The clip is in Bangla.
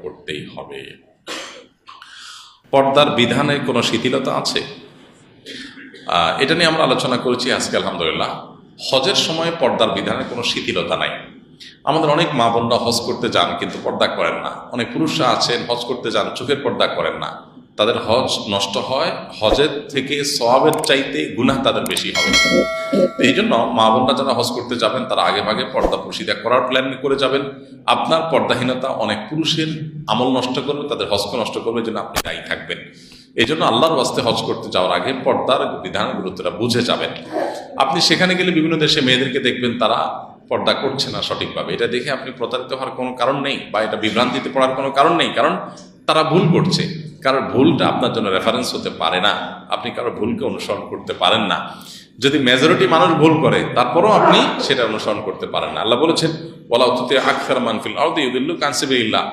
করতেই হবে। পর্দার বিধানে কোনো শিথিলতা আছে? এটা নিয়ে আমরা আলোচনা করেছি আজকে আলহামদুলিল্লাহ। হজের সময় পর্দার বিধানে কোনো শিথিলতা নাই। আমাদের অনেক মা বোনরা হজ করতে যান কিন্তু পর্দা করেন না। অনেক পুরুষরা আছেন হজ করতে যান, চোখের পর্দা করেন না। তাদের হজ নষ্ট হয়, হজের থেকে সওয়াবের চাইতে গুনাহ তাদের বেশি হবে। এই জন্য মা বোনরা যারা হজ করতে যাবেন তারা আগে ভাগে পর্দা পশিদা করার প্ল্যান করে যাবেন। আপনার পর্দাহীনতা অনেক পুরুষের আমল নষ্ট করবে, তাদের হজকে নষ্ট করবে, জন্য আপনি দায়ী থাকবেন। এই জন্য আল্লাহর ওয়াস্তে হজ করতে যাওয়ার আগে পর্দার বিধান গুরুত্বটা বুঝে যাবেন। আপনি সেখানে গেলে বিভিন্ন দেশে মেয়েদেরকে দেখবেন তারা পর্দা করছে না সঠিকভাবে। এটা দেখে আপনি প্রতারিত হওয়ার কোনো কারণ নেই, বা এটা বিভ্রান্তিতে পড়ার কোনো কারণ নেই, কারণ তারা ভুল করছে। কারোর ভুলটা আপনার জন্য রেফারেন্স হতে পারে না, আপনি কারোর ভুলকে অনুসরণ করতে পারেন না। যদি মেজরিটি মানুষ ভুল করে তারপরও আপনি সেটা অনুসরণ করতে পারেন না। আল্লাহ বলেছেন ওয়ালা তুতি আকসার মান ফিল আরদি ইউদিল্লুকা আন সাবিলিল্লাহ।